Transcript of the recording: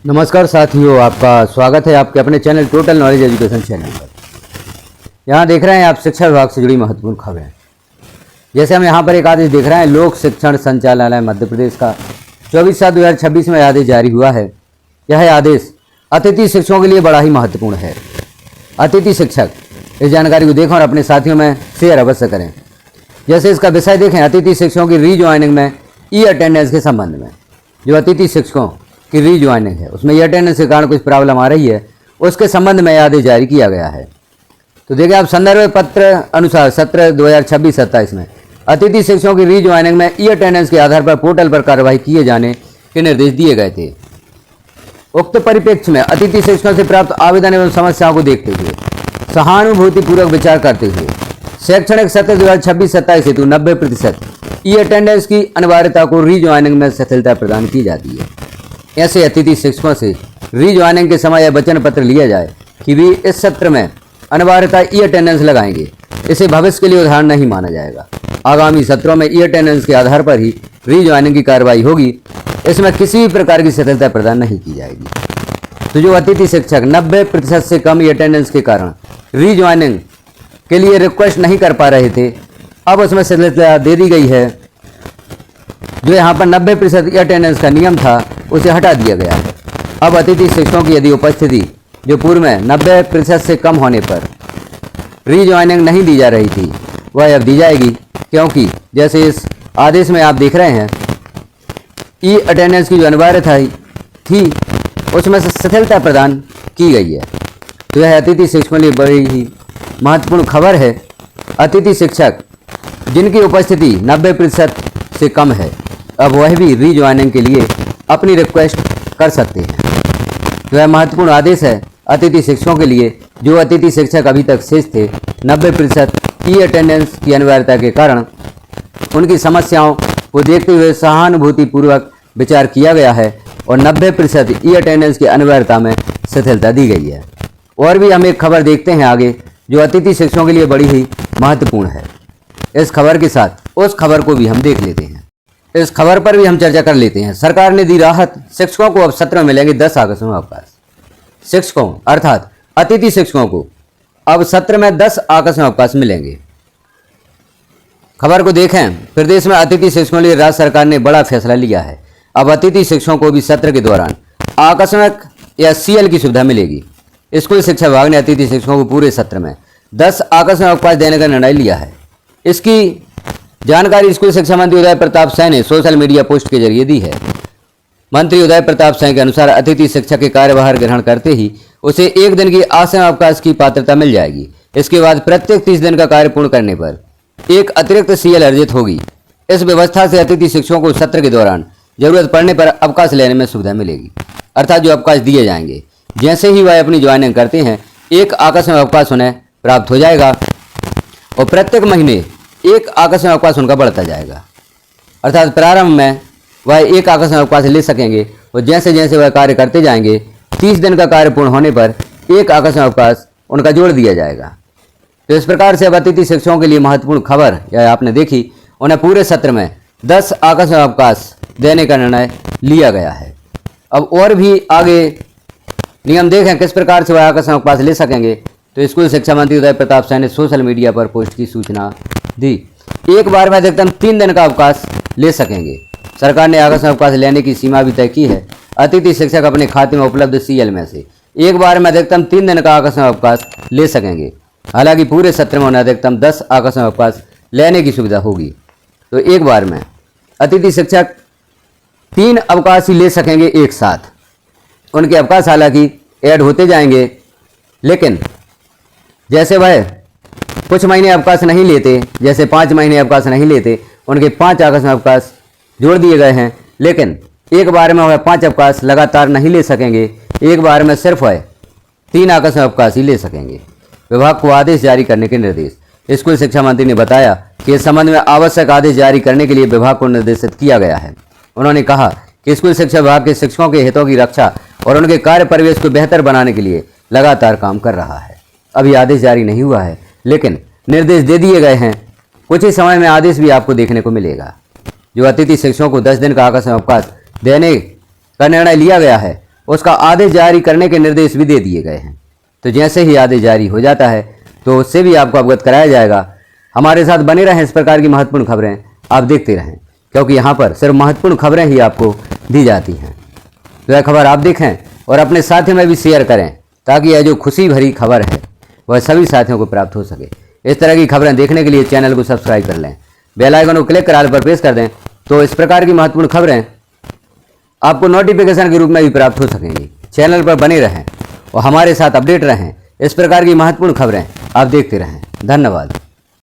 नमस्कार साथियों, आपका स्वागत है आपके अपने channel total knowledge education channel पर। यहाँ देख रहे हैं आप शिक्षा विभाग से जुड़ी महत्वपूर्ण खबरें। जैसे हम यहाँ पर एक आदेश देख रहे हैं, लोक शिक्षण संचालनालय मध्य प्रदेश का 24/7/2026 में आदेश जारी हुआ है। यह आदेश अतिथि शिक्षकों के लिए बड़ा ही महत्वपूर्ण है। अतिथि शिक्षक, इस जानकारी को देखें और अपने साथियों में शेयर अवश्य करें। जैसे इसका विषय देखें, अतिथि शिक्षकों की रीज्वाइनिंग में ई अटेंडेंस के संबंध में। जो अतिथि शिक्षकों की रीज्वाइनिंग है उसमें ई अटेंडेंस के कारण कुछ प्रॉब्लम आ रही है, उसके संबंध में आदेश जारी किया गया है। तो देखिए आप संदर्भ पत्र अनुसार सत्र 2026-27 में अतिथि शिक्षकों की रीज्वाइनिंग में ई अटेंडेंस के आधार पर पोर्टल पर कार्रवाई किए जाने के निर्देश दिए गए थे। उक्त परिप्रेक्ष्य में अतिथि शिक्षकों से प्राप्त आवेदन एवं समस्याओं को देखते हुए सहानुभूतिपूर्वक विचार करते हुए शैक्षणिक सत्र 2026-27 हेतु 90% ई अटेंडेंस की अनिवार्यता को रीज्वाइनिंग में शिथिलता प्रदान की जाती है। ऐसे अतिथि शिक्षकों से रीज्वाइनिंग के समय यह वचन पत्र लिया जाए कि वे इस सत्र में अनिवार्यता ई अटेंडेंस लगाएंगे। इसे भविष्य के लिए उदाहरण नहीं माना जाएगा। आगामी सत्रों में ई अटेंडेंस के आधार पर ही रीज्वाइनिंग की कार्रवाई होगी। इसमें किसी भी प्रकार की शिथिलता प्रदान नहीं की जाएगी। तो जो अतिथि शिक्षक 90% से कम ई अटेंडेंस के कारण रीज्वाइनिंग के लिए रिक्वेस्ट नहीं कर पा रहे थे, अब उसमें शिथिलता दे दी गई है। जो यहाँ पर 90% ई अटेंडेंस का नियम था उसे हटा दिया गया है। अब अतिथि शिक्षकों की यदि उपस्थिति जो पूर्व में 90% से कम होने पर रीज्वाइनिंग नहीं दी जा रही थी, वह अब दी जाएगी, क्योंकि जैसे इस आदेश में आप देख रहे हैं ई अटेंडेंस की जो अनिवार्यता थी उसमें से शिथिलता प्रदान की गई है। तो यह अतिथि शिक्षकों के लिए बड़ी ही महत्वपूर्ण खबर है। अतिथि शिक्षक जिनकी उपस्थिति 90% से कम है, अब वह भी रीज्वाइनिंग के लिए अपनी रिक्वेस्ट कर सकते हैं। तो यह महत्वपूर्ण आदेश है अतिथि शिक्षकों के लिए। जो अतिथि शिक्षक अभी तक शेष थे, 90% ई अटेंडेंस की अनिवार्यता के कारण उनकी समस्याओं को देखते हुए सहानुभूतिपूर्वक विचार किया गया है और 90% ई अटेंडेंस की अनिवार्यता में शिथिलता दी गई है। और भी हम एक खबर देखते हैं आगे, जो अतिथि शिक्षकों के लिए बड़ी ही महत्वपूर्ण है। इस खबर के साथ उस खबर को भी हम देख लेते हैं। इस खबर पर भी हम चर्चा कर लेते हैं। सरकार ने दी राहत, शिक्षकों को अब सत्र में मिलेंगे 10 आकस्मिक अवकाश। शिक्षकों अर्थात अतिथि शिक्षकों को अब सत्र में 10 आकस्मिक अवकाश मिलेंगे। खबर को देखें, प्रदेश में अतिथि शिक्षकों के लिए राज्य सरकार ने बड़ा फैसला लिया है। अब अतिथि शिक्षकों को भी सत्र के दौरान आकस्मिक या सीएल की सुविधा मिलेगी। स्कूल शिक्षा विभाग ने अतिथि शिक्षकों को पूरे सत्र में 10 आकस्मिक अवकाश देने का निर्णय लिया है। इसकी जानकारी स्कूल शिक्षा मंत्री उदय प्रताप सिंह ने सोशल मीडिया पोस्ट के जरिए दी है। मंत्री उदय प्रताप सिंह के अनुसार अतिथि शिक्षक के कार्यभार ग्रहण करते ही उसे 1 दिन की आसन अवकाश की पात्रता मिल जाएगी। इसके बाद प्रत्येक 30 दिन का कार्य पूर्ण करने पर एक अतिरिक्त सीएल अर्जित होगी। इस व्यवस्था से अतिथि शिक्षकों को सत्र के दौरान जरूरत पड़ने पर अवकाश लेने में सुविधा मिलेगी। अर्थात जो अवकाश दिए जाएंगे, जैसे ही वह अपनी ज्वाइनिंग करते हैं, एक आकस्मिक अवकाश उन्हें प्राप्त हो जाएगा और प्रत्येक महीने एक आकस्मिक अवकाश उनका बढ़ता जाएगा। अर्थात प्रारंभ में वह एक आकस्मिक अवकाश ले सकेंगे और जैसे जैसे वह कार्य करते जाएंगे, 30 दिन का कार्य पूर्ण होने पर एक आकस्मिक अवकाश उनका जोड़ दिया जाएगा। तो इस प्रकार से अब अतिथि शिक्षकों के लिए महत्वपूर्ण खबर यह आपने देखी, उन्हें पूरे सत्र में 10 आकस्मिक अवकाश देने का निर्णय लिया गया है। अब और भी आगे नियम देखें किस प्रकार से वह आकस्मिक अवकाश ले सकेंगे। तो स्कूल शिक्षा मंत्री उदय प्रताप सिंह ने सोशल मीडिया पर पोस्ट की सूचना दी। एक बार में अधिकतम 3 दिन का अवकाश ले सकेंगे। सरकार ने आकस्मिक अवकाश लेने की सीमा भी तय की है। अतिथि शिक्षक अपने खाते में उपलब्ध सीएल में से एक बार में अधिकतम 3 दिन का आकस्मिक अवकाश ले सकेंगे। हालांकि पूरे सत्र में उन्हें अधिकतम 10 आकस्मिक अवकाश लेने की सुविधा होगी। तो एक बार में अतिथि शिक्षक 3 अवकाश ही ले सकेंगे एक साथ। उनके अवकाश हालांकि ऐड होते जाएंगे, लेकिन जैसे वह कुछ महीने अवकाश नहीं लेते, जैसे 5 महीने अवकाश नहीं लेते, उनके 5 आकस्मिक अवकाश जोड़ दिए गए हैं। लेकिन एक बार में वह 5 अवकाश लगातार नहीं ले सकेंगे। एक बार में सिर्फ वह 3 आकस्मिक अवकाश ही ले सकेंगे। विभाग को आदेश जारी करने के निर्देश। स्कूल शिक्षा मंत्री ने बताया कि इस संबंध में आवश्यक आदेश जारी करने के लिए विभाग को निर्देशित किया गया है। उन्होंने कहा कि स्कूल शिक्षा विभाग के शिक्षकों के हितों की रक्षा और उनके कार्य परिवेश को बेहतर बनाने के लिए लगातार काम कर रहा है। अभी आदेश जारी नहीं हुआ है, लेकिन निर्देश दे दिए गए हैं। कुछ ही समय में आदेश भी आपको देखने को मिलेगा। जो अतिथि शिक्षकों को 10 दिन का आकस्मिक अवकाश देने का निर्णय लिया गया है, उसका आदेश जारी करने के निर्देश भी दे दिए गए हैं। तो जैसे ही आदेश जारी हो जाता है तो उससे भी आपको अवगत कराया जाएगा। हमारे साथ बने रहें, इस प्रकार की महत्वपूर्ण खबरें आप देखते रहें, क्योंकि यहाँ पर सिर्फ महत्वपूर्ण खबरें ही आपको दी जाती हैं। तो यह खबर आप देखें और अपने साथियों में भी शेयर करें, ताकि यह जो खुशी भरी खबर है वह सभी साथियों को प्राप्त हो सके। इस तरह की खबरें देखने के लिए चैनल को सब्सक्राइब कर लें, बेल आइकन को क्लिक कर ऑल पर प्रेस कर दें, तो इस प्रकार की महत्वपूर्ण खबरें आपको नोटिफिकेशन के रूप में भी प्राप्त हो सकेंगी। चैनल पर बने रहें और हमारे साथ अपडेट रहें। इस प्रकार की महत्वपूर्ण खबरें आप देखते रहें। धन्यवाद।